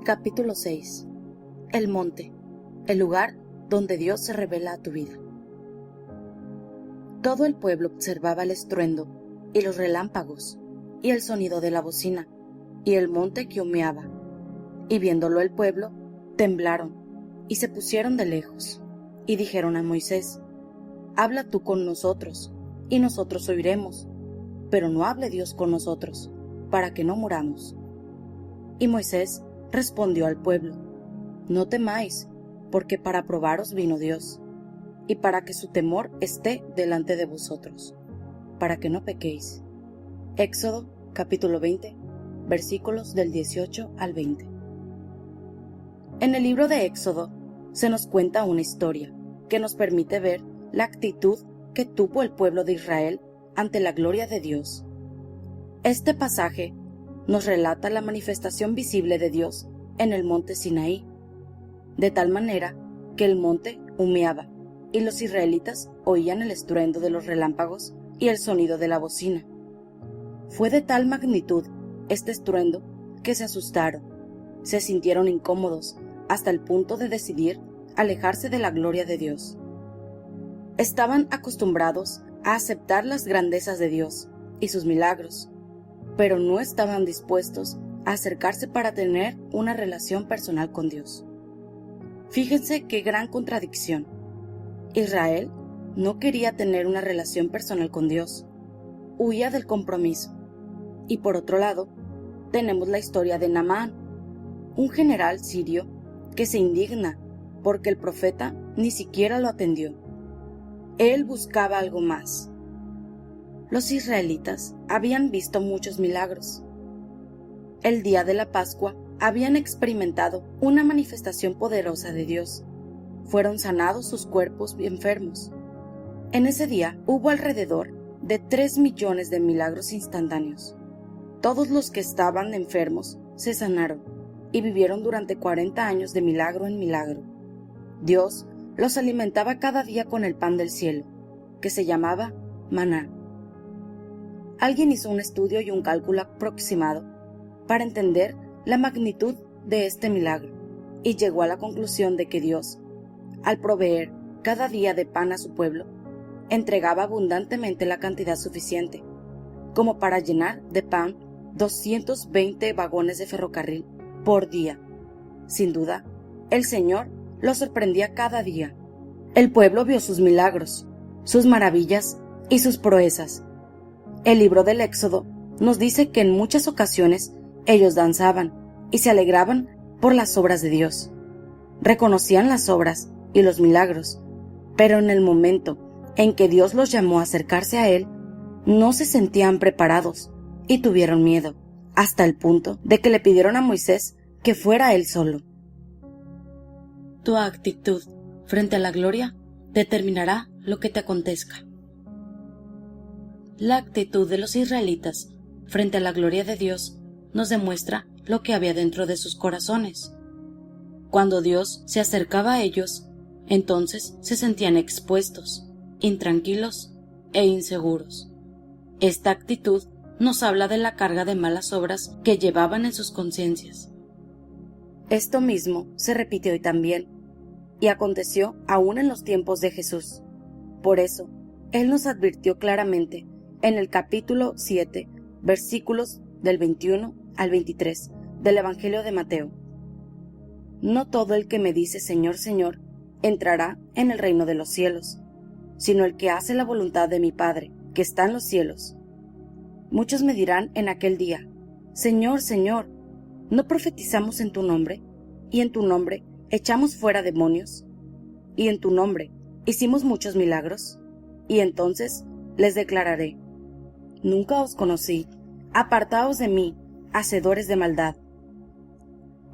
Capítulo 6. El monte, el lugar donde Dios se revela a tu vida. Todo el pueblo observaba el estruendo y los relámpagos y el sonido de la bocina y el monte que humeaba. Y viéndolo el pueblo, temblaron y se pusieron de lejos y dijeron a Moisés: Habla tú con nosotros y nosotros oiremos, pero no hable Dios con nosotros, para que no muramos. Y Moisés respondió al pueblo: No temáis, porque para probaros vino Dios, y para que su temor esté delante de vosotros, para que no pequéis. Éxodo capítulo 20, versículos del 18 al 20. En el libro de Éxodo se nos cuenta una historia que nos permite ver la actitud que tuvo el pueblo de Israel ante la gloria de Dios. Este pasaje nos relata la manifestación visible de Dios en el monte Sinaí, de tal manera que el monte humeaba y los israelitas oían el estruendo de los relámpagos y el sonido de la bocina. Fue de tal magnitud este estruendo que se asustaron, se sintieron incómodos hasta el punto de decidir alejarse de la gloria de Dios. Estaban acostumbrados a aceptar las grandezas de Dios y sus milagros, pero no estaban dispuestos a acercarse para tener una relación personal con Dios. Fíjense qué gran contradicción. Israel no quería tener una relación personal con Dios, huía del compromiso. Y por otro lado, tenemos la historia de Naamán, un general sirio que se indigna porque el profeta ni siquiera lo atendió. Él buscaba algo más. Los israelitas habían visto muchos milagros. El día de la Pascua habían experimentado una manifestación poderosa de Dios. Fueron sanados sus cuerpos enfermos. En ese día hubo alrededor de 3 millones de milagros instantáneos. Todos los que estaban enfermos se sanaron y vivieron durante 40 años de milagro en milagro. Dios los alimentaba cada día con el pan del cielo, que se llamaba maná. Alguien hizo un estudio y un cálculo aproximado para entender la magnitud de este milagro y llegó a la conclusión de que Dios, al proveer cada día de pan a su pueblo, entregaba abundantemente la cantidad suficiente, como para llenar de pan 220 vagones de ferrocarril por día. Sin duda, el Señor lo sorprendía cada día. El pueblo vio sus milagros, sus maravillas y sus proezas. El libro del Éxodo nos dice que en muchas ocasiones ellos danzaban y se alegraban por las obras de Dios. Reconocían las obras y los milagros, pero en el momento en que Dios los llamó a acercarse a Él, no se sentían preparados y tuvieron miedo, hasta el punto de que le pidieron a Moisés que fuera él solo. Tu actitud frente a la gloria determinará lo que te acontezca. La actitud de los israelitas frente a la gloria de Dios nos demuestra lo que había dentro de sus corazones. Cuando Dios se acercaba a ellos, entonces se sentían expuestos, intranquilos e inseguros. Esta actitud nos habla de la carga de malas obras que llevaban en sus conciencias. Esto mismo se repite hoy también, y aconteció aún en los tiempos de Jesús. Por eso, Él nos advirtió claramente en el capítulo 7, versículos del 21 al 23 del Evangelio de Mateo: No todo el que me dice Señor, Señor, entrará en el reino de los cielos, sino el que hace la voluntad de mi Padre, que está en los cielos. Muchos me dirán en aquel día: Señor, Señor, ¿no profetizamos en tu nombre? Y en tu nombre echamos fuera demonios, y en tu nombre hicimos muchos milagros. Y entonces les declararé: Nunca os conocí, apartaos de mí, hacedores de maldad.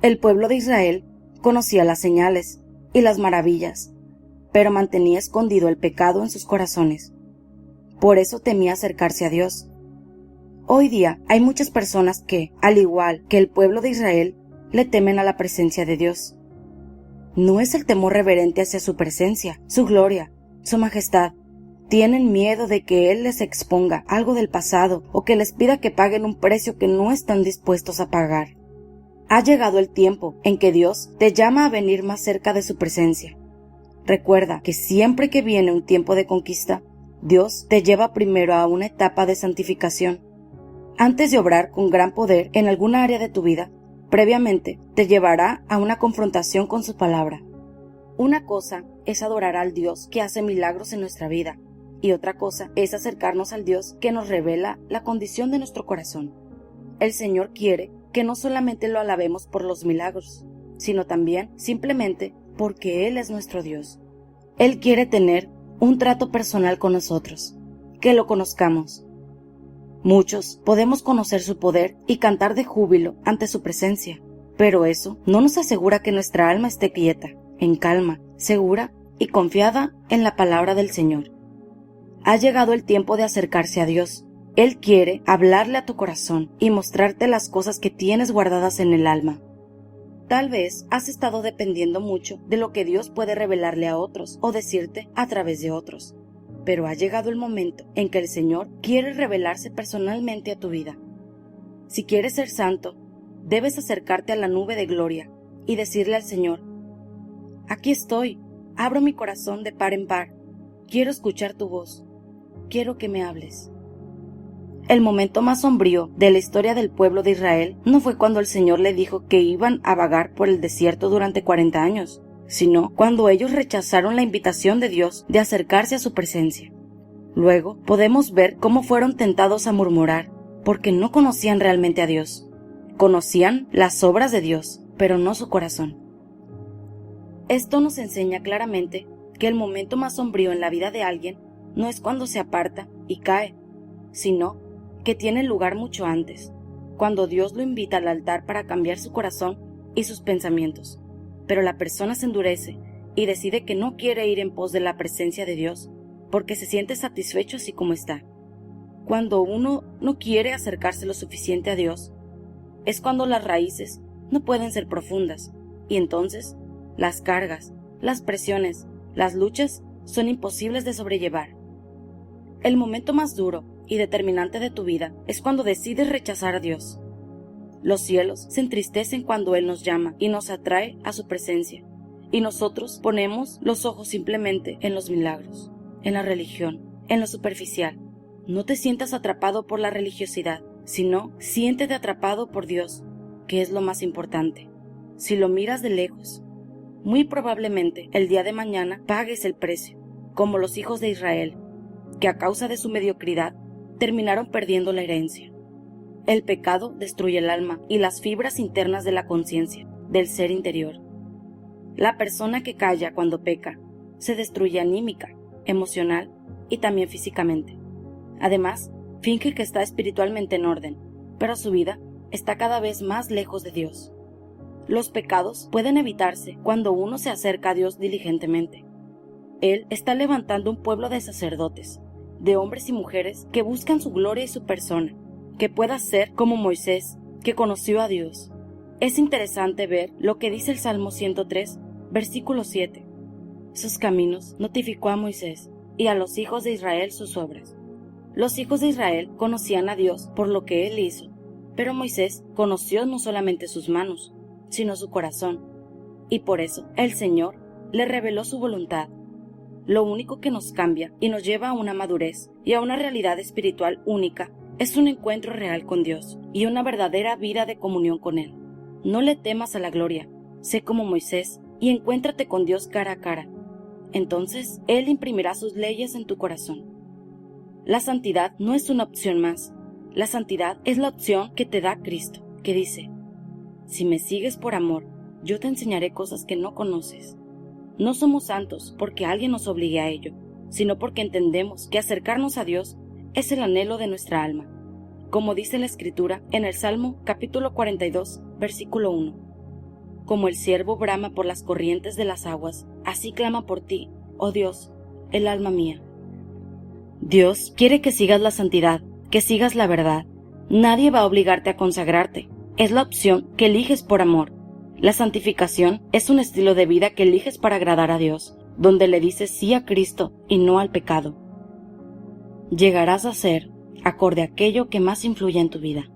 El pueblo de Israel conocía las señales y las maravillas, pero mantenía escondido el pecado en sus corazones. Por eso temía acercarse a Dios. Hoy día hay muchas personas que, al igual que el pueblo de Israel, le temen a la presencia de Dios. No es el temor reverente hacia su presencia, su gloria, su majestad. Tienen miedo de que Él les exponga algo del pasado o que les pida que paguen un precio que no están dispuestos a pagar. Ha llegado el tiempo en que Dios te llama a venir más cerca de su presencia. Recuerda que siempre que viene un tiempo de conquista, Dios te lleva primero a una etapa de santificación. Antes de obrar con gran poder en alguna área de tu vida, previamente te llevará a una confrontación con su palabra. Una cosa es adorar al Dios que hace milagros en nuestra vida, y otra cosa es acercarnos al Dios que nos revela la condición de nuestro corazón. El Señor quiere que no solamente lo alabemos por los milagros, sino también simplemente porque Él es nuestro Dios. Él quiere tener un trato personal con nosotros, que lo conozcamos. Muchos podemos conocer su poder y cantar de júbilo ante su presencia, pero eso no nos asegura que nuestra alma esté quieta, en calma, segura y confiada en la palabra del Señor. Ha llegado el tiempo de acercarse a Dios. Él quiere hablarle a tu corazón y mostrarte las cosas que tienes guardadas en el alma. Tal vez has estado dependiendo mucho de lo que Dios puede revelarle a otros o decirte a través de otros, pero ha llegado el momento en que el Señor quiere revelarse personalmente a tu vida. Si quieres ser santo, debes acercarte a la nube de gloria y decirle al Señor: aquí estoy, abro mi corazón de par en par, quiero escuchar tu voz, quiero que me hables. El momento más sombrío de la historia del pueblo de Israel no fue cuando el Señor le dijo que iban a vagar por el desierto durante 40 años, sino cuando ellos rechazaron la invitación de Dios de acercarse a su presencia. Luego podemos ver cómo fueron tentados a murmurar, porque no conocían realmente a Dios. Conocían las obras de Dios, pero no su corazón. Esto nos enseña claramente que el momento más sombrío en la vida de alguien no es cuando se aparta y cae, sino que tiene lugar mucho antes, cuando Dios lo invita al altar para cambiar su corazón y sus pensamientos. Pero la persona se endurece y decide que no quiere ir en pos de la presencia de Dios, porque se siente satisfecho así como está. Cuando uno no quiere acercarse lo suficiente a Dios, es cuando las raíces no pueden ser profundas, y entonces las cargas, las presiones, las luchas son imposibles de sobrellevar. El momento más duro y determinante de tu vida es cuando decides rechazar a Dios. Los cielos se entristecen cuando Él nos llama y nos atrae a su presencia, y nosotros ponemos los ojos simplemente en los milagros, en la religión, en lo superficial. No te sientas atrapado por la religiosidad, sino siéntete atrapado por Dios, que es lo más importante. Si lo miras de lejos, muy probablemente el día de mañana pagues el precio, como los hijos de Israel, que a causa de su mediocridad terminaron perdiendo la herencia. El pecado destruye el alma y las fibras internas de la conciencia, del ser interior. La persona que calla cuando peca se destruye anímica, emocional y también físicamente. Además, finge que está espiritualmente en orden, pero su vida está cada vez más lejos de Dios. Los pecados pueden evitarse cuando uno se acerca a Dios diligentemente. Él está levantando un pueblo de sacerdotes, de hombres y mujeres que buscan su gloria y su persona, que pueda ser como Moisés, que conoció a Dios. Es interesante ver lo que dice el Salmo 103, versículo 7. Sus caminos notificó a Moisés, y a los hijos de Israel sus obras. Los hijos de Israel conocían a Dios por lo que Él hizo, pero Moisés conoció no solamente sus manos, sino su corazón, y por eso el Señor le reveló su voluntad. Lo único que nos cambia y nos lleva a una madurez y a una realidad espiritual única es un encuentro real con Dios y una verdadera vida de comunión con Él. No le temas a la gloria, sé como Moisés y encuéntrate con Dios cara a cara. Entonces Él imprimirá sus leyes en tu corazón. La santidad no es una opción más, la santidad es la opción que te da Cristo, que dice: si me sigues por amor, yo te enseñaré cosas que no conoces. No somos santos porque alguien nos obligue a ello, sino porque entendemos que acercarnos a Dios es el anhelo de nuestra alma, como dice la Escritura en el Salmo capítulo 42, versículo 1. Como el ciervo brama por las corrientes de las aguas, así clama por ti, oh Dios, el alma mía. Dios quiere que sigas la santidad, que sigas la verdad. Nadie va a obligarte a consagrarte, es la opción que eliges por amor. La santificación es un estilo de vida que eliges para agradar a Dios, donde le dices sí a Cristo y no al pecado. Llegarás a ser acorde a aquello que más influye en tu vida.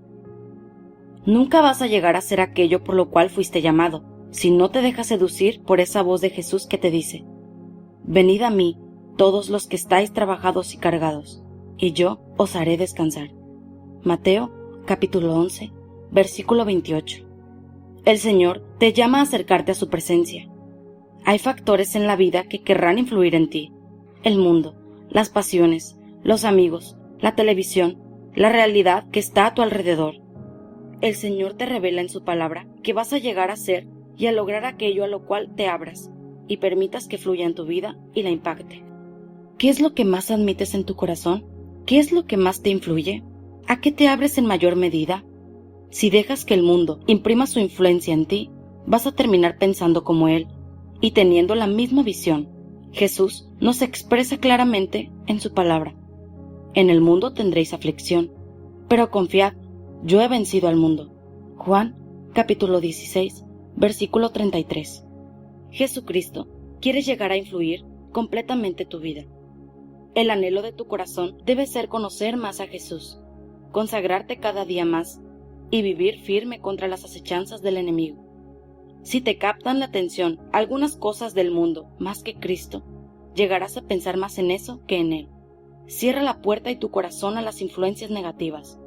Nunca vas a llegar a ser aquello por lo cual fuiste llamado, si no te dejas seducir por esa voz de Jesús que te dice: venid a mí, todos los que estáis trabajados y cargados, y yo os haré descansar. Mateo, capítulo 11, versículo 28. El Señor te llama a acercarte a su presencia. Hay factores en la vida que querrán influir en ti: el mundo, las pasiones, los amigos, la televisión, la realidad que está a tu alrededor. El Señor te revela en su palabra que vas a llegar a ser y a lograr aquello a lo cual te abras y permitas que fluya en tu vida y la impacte. ¿Qué es lo que más admites en tu corazón? ¿Qué es lo que más te influye? ¿A qué te abres en mayor medida? Si dejas que el mundo imprima su influencia en ti, vas a terminar pensando como él y teniendo la misma visión. Jesús nos expresa claramente en su palabra: en el mundo tendréis aflicción, pero confiad, yo he vencido al mundo. Juan, capítulo 16, versículo 33. Jesucristo quiere llegar a influir completamente tu vida. El anhelo de tu corazón debe ser conocer más a Jesús, consagrarte cada día más y vivir firme contra las acechanzas del enemigo. Si te captan la atención algunas cosas del mundo más que Cristo, llegarás a pensar más en eso que en Él. Cierra la puerta y tu corazón a las influencias negativas.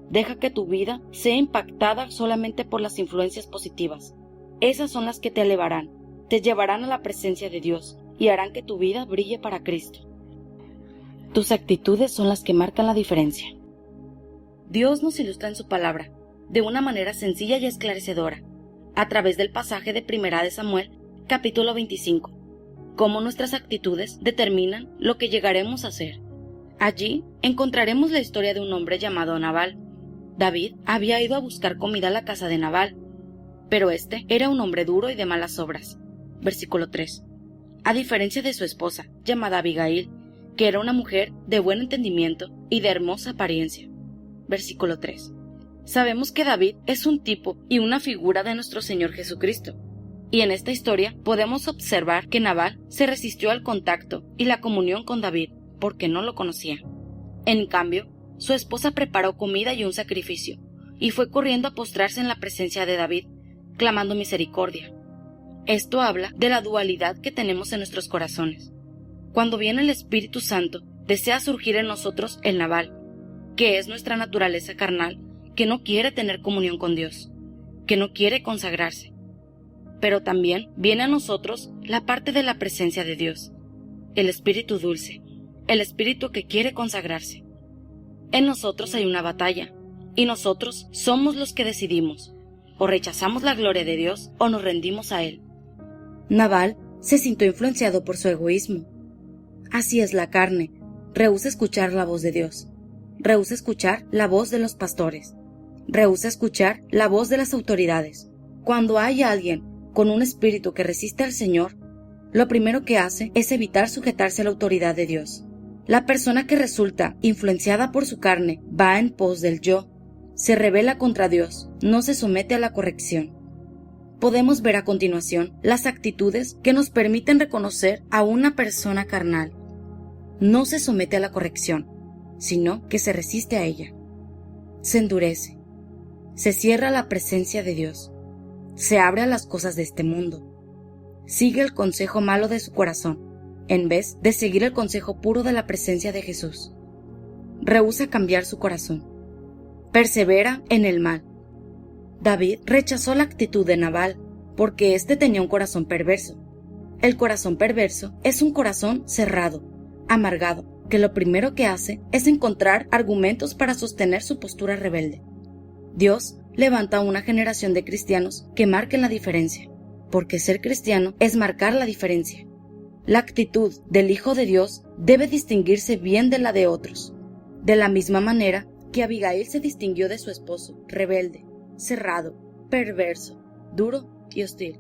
Deja que tu vida sea impactada solamente por las influencias positivas. Esas son las que te elevarán, te llevarán a la presencia de Dios y harán que tu vida brille para Cristo. Tus actitudes son las que marcan la diferencia. Dios nos ilustra en su palabra, de una manera sencilla y esclarecedora, a través del pasaje de 1 Samuel, capítulo 25, cómo nuestras actitudes determinan lo que llegaremos a ser. Allí encontraremos la historia de un hombre llamado Nabal. David había ido a buscar comida a la casa de Nabal, pero este era un hombre duro y de malas obras. Versículo 3. A diferencia de su esposa, llamada Abigail, que era una mujer de buen entendimiento y de hermosa apariencia. Versículo 3. Sabemos que David es un tipo y una figura de nuestro Señor Jesucristo, y en esta historia podemos observar que Nabal se resistió al contacto y la comunión con David porque no lo conocía. En cambio, su esposa preparó comida y un sacrificio, y fue corriendo a postrarse en la presencia de David, clamando misericordia. Esto habla de la dualidad que tenemos en nuestros corazones. Cuando viene el Espíritu Santo, desea surgir en nosotros el Nabal, que es nuestra naturaleza carnal, que no quiere tener comunión con Dios, que no quiere consagrarse. Pero también viene a nosotros la parte de la presencia de Dios, el Espíritu dulce, el Espíritu que quiere consagrarse. En nosotros hay una batalla, y nosotros somos los que decidimos: o rechazamos la gloria de Dios o nos rendimos a Él. Nabal se sintió influenciado por su egoísmo. Así es la carne: rehúsa escuchar la voz de Dios, rehúsa escuchar la voz de los pastores, rehúsa escuchar la voz de las autoridades. Cuando hay alguien con un espíritu que resiste al Señor, lo primero que hace es evitar sujetarse a la autoridad de Dios. La persona que resulta influenciada por su carne va en pos del yo, se rebela contra Dios, no se somete a la corrección. Podemos ver a continuación las actitudes que nos permiten reconocer a una persona carnal. No se somete a la corrección, sino que se resiste a ella. Se endurece, se cierra a la presencia de Dios, se abre a las cosas de este mundo, sigue el consejo malo de su corazón, en vez de seguir el consejo puro de la presencia de Jesús. Rehúsa cambiar su corazón. Persevera en el mal. David rechazó la actitud de Nabal porque éste tenía un corazón perverso. El corazón perverso es un corazón cerrado, amargado, que lo primero que hace es encontrar argumentos para sostener su postura rebelde. Dios levanta una generación de cristianos que marquen la diferencia, porque ser cristiano es marcar la diferencia. La actitud del Hijo de Dios debe distinguirse bien de la de otros, de la misma manera que Abigail se distinguió de su esposo, rebelde, cerrado, perverso, duro y hostil.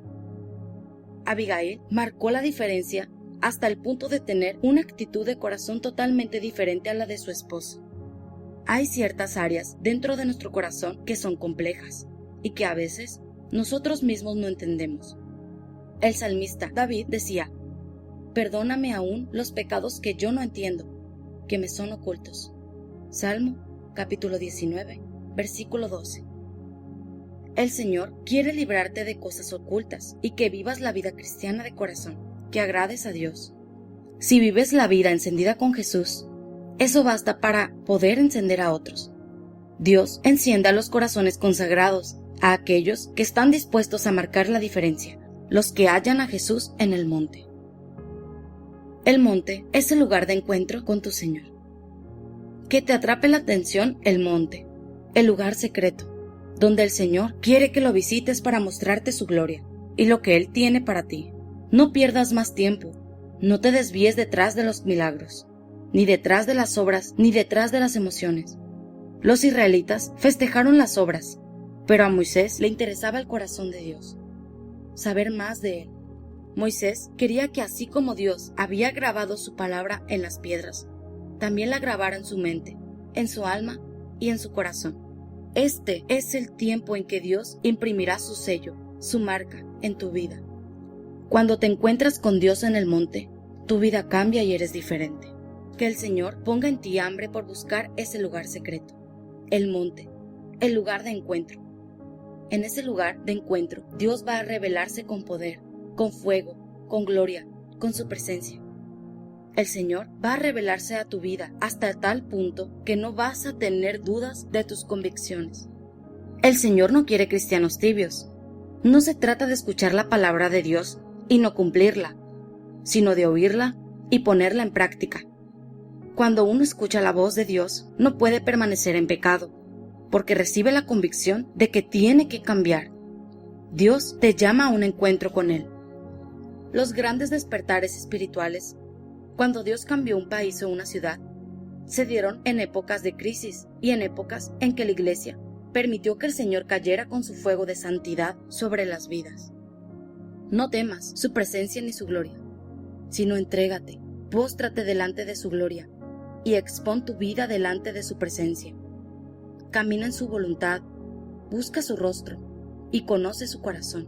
Abigail marcó la diferencia hasta el punto de tener una actitud de corazón totalmente diferente a la de su esposo. Hay ciertas áreas dentro de nuestro corazón que son complejas y que a veces nosotros mismos no entendemos. El salmista David decía: perdóname aún los pecados que yo no entiendo, que me son ocultos. Salmo, capítulo 19, versículo 12. El Señor quiere librarte de cosas ocultas y que vivas la vida cristiana de corazón, que agrades a Dios. Si vives la vida encendida con Jesús, eso basta para poder encender a otros. Dios enciende a los corazones consagrados, a aquellos que están dispuestos a marcar la diferencia, los que hallan a Jesús en el monte. El monte es el lugar de encuentro con tu Señor. Que te atrape la atención el monte, el lugar secreto, donde el Señor quiere que lo visites para mostrarte su gloria y lo que Él tiene para ti. No pierdas más tiempo, no te desvíes detrás de los milagros, ni detrás de las obras, ni detrás de las emociones. Los israelitas festejaron las obras, pero a Moisés le interesaba el corazón de Dios, saber más de Él. Moisés quería que así como Dios había grabado su palabra en las piedras, también la grabara en su mente, en su alma y en su corazón. Este es el tiempo en que Dios imprimirá su sello, su marca en tu vida. Cuando te encuentras con Dios en el monte, tu vida cambia y eres diferente. Que el Señor ponga en ti hambre por buscar ese lugar secreto, el monte, el lugar de encuentro. En ese lugar de encuentro, Dios va a revelarse con poder, con fuego, con gloria, con su presencia. El Señor va a revelarse a tu vida hasta tal punto que no vas a tener dudas de tus convicciones. El Señor no quiere cristianos tibios. No se trata de escuchar la palabra de Dios y no cumplirla, sino de oírla y ponerla en práctica. Cuando uno escucha la voz de Dios, no puede permanecer en pecado, porque recibe la convicción de que tiene que cambiar. Dios te llama a un encuentro con Él. Los grandes despertares espirituales, cuando Dios cambió un país o una ciudad, se dieron en épocas de crisis y en épocas en que la Iglesia permitió que el Señor cayera con su fuego de santidad sobre las vidas. No temas su presencia ni su gloria, sino entrégate, póstrate delante de su gloria y expón tu vida delante de su presencia. Camina en su voluntad, busca su rostro y conoce su corazón.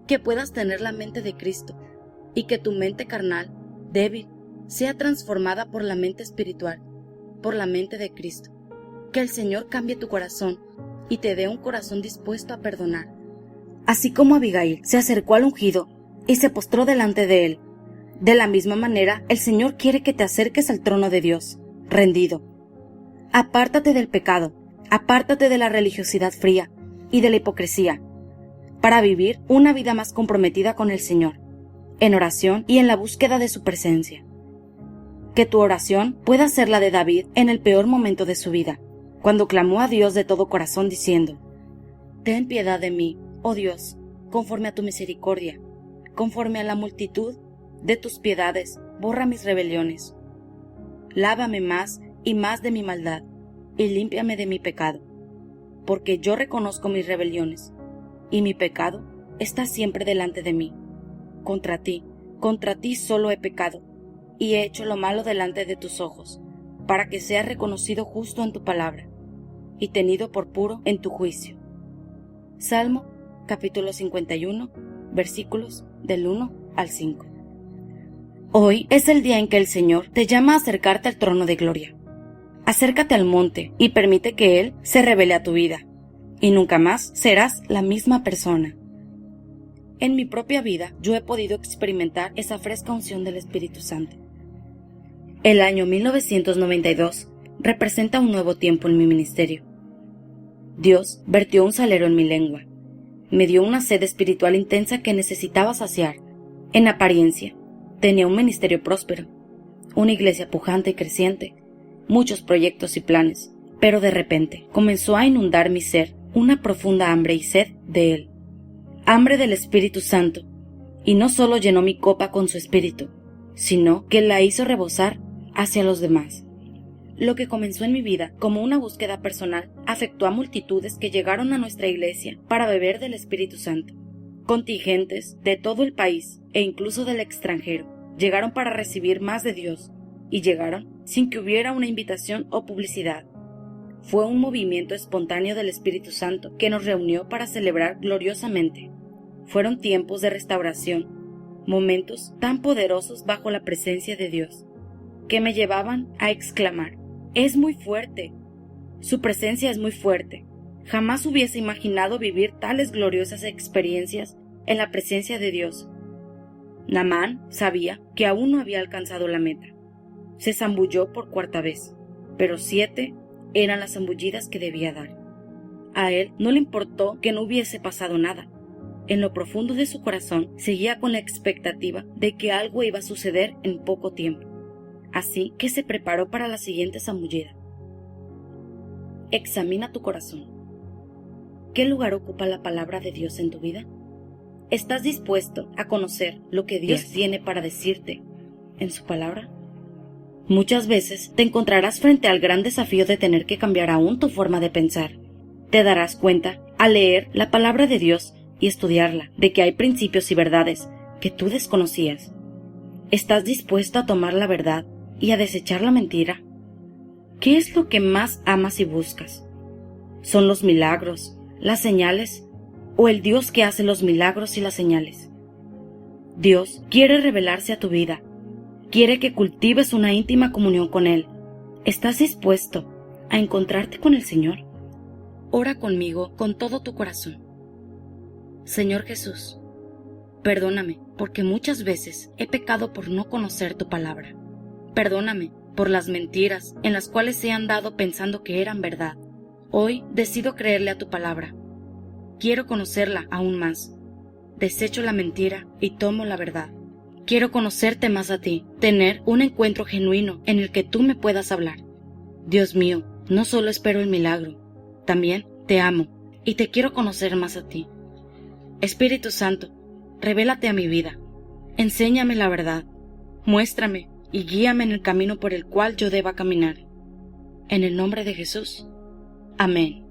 Que puedas tener la mente de Cristo y que tu mente carnal, débil, sea transformada por la mente espiritual, por la mente de Cristo. Que el Señor cambie tu corazón y te dé un corazón dispuesto a perdonar. Así como Abigail se acercó al ungido y se postró delante de él, de la misma manera el Señor quiere que te acerques al trono de Dios, rendido. Apártate del pecado, apártate de la religiosidad fría y de la hipocresía, para vivir una vida más comprometida con el Señor, en oración y en la búsqueda de su presencia. Que tu oración pueda ser la de David en el peor momento de su vida, cuando clamó a Dios de todo corazón diciendo: «Ten piedad de mí, oh Dios, conforme a tu misericordia, conforme a la multitud de tus piedades, borra mis rebeliones. Lávame más y más de mi maldad, y límpiame de mi pecado, porque yo reconozco mis rebeliones, y mi pecado está siempre delante de mí. Contra ti solo he pecado, y he hecho lo malo delante de tus ojos, para que seas reconocido justo en tu palabra, y tenido por puro en tu juicio». Salmo, capítulo 51, versículos del 1 al 5. Hoy es el día en que el Señor te llama a acercarte al trono de gloria. Acércate al monte y permite que Él se revele a tu vida, y nunca más serás la misma persona. En mi propia vida yo he podido experimentar esa fresca unción del Espíritu Santo. El año 1992 representa un nuevo tiempo en mi ministerio. Dios vertió un salero en mi lengua. Me dio una sed espiritual intensa que necesitaba saciar. En apariencia, tenía un ministerio próspero, una iglesia pujante y creciente, muchos proyectos y planes, pero de repente comenzó a inundar mi ser una profunda hambre y sed de Él. Hambre del Espíritu Santo, y no solo llenó mi copa con su espíritu, sino que la hizo rebosar hacia los demás. Lo que comenzó en mi vida como una búsqueda personal afectó a multitudes que llegaron a nuestra iglesia para beber del Espíritu Santo. Contingentes de todo el país e incluso del extranjero llegaron para recibir más de Dios, y llegaron sin que hubiera una invitación o publicidad. Fue un movimiento espontáneo del Espíritu Santo que nos reunió para celebrar gloriosamente. Fueron tiempos de restauración, momentos tan poderosos bajo la presencia de Dios, que me llevaban a exclamar: «Es muy fuerte, su presencia es muy fuerte, Jamás hubiese imaginado vivir tales gloriosas experiencias en la presencia de Dios. Naamán sabía que aún no había alcanzado la meta. Se zambulló por cuarta vez, pero 7 eran las zambullidas que debía dar. A él no le importó que no hubiese pasado nada. En lo profundo de su corazón seguía con la expectativa de que algo iba a suceder en poco tiempo. Así que se preparó para la siguiente zambullida. Examina tu corazón. ¿Qué lugar ocupa la palabra de Dios en tu vida? ¿Estás dispuesto a conocer lo que Dios tiene para decirte en su palabra? Muchas veces te encontrarás frente al gran desafío de tener que cambiar aún tu forma de pensar. Te darás cuenta, al leer la palabra de Dios y estudiarla, de que hay principios y verdades que tú desconocías. ¿Estás dispuesto a tomar la verdad y a desechar la mentira? ¿Qué es lo que más amas y buscas? ¿Son los milagros, las señales o el Dios que hace los milagros y las señales? Dios quiere revelarse a tu vida. Quiere que cultives una íntima comunión con Él. ¿Estás dispuesto a encontrarte con el Señor? Ora conmigo con todo tu corazón. Señor Jesús, perdóname porque muchas veces he pecado por no conocer tu palabra. Perdóname por las mentiras en las cuales he andado pensando que eran verdad. Hoy decido creerle a tu palabra. Quiero conocerla aún más. Desecho la mentira y tomo la verdad. Quiero conocerte más a ti, tener un encuentro genuino en el que tú me puedas hablar. Dios mío, no solo espero el milagro, también te amo y te quiero conocer más a ti. Espíritu Santo, revélate a mi vida. Enséñame la verdad. Muéstrame y guíame en el camino por el cual yo deba caminar. En el nombre de Jesús. Amén.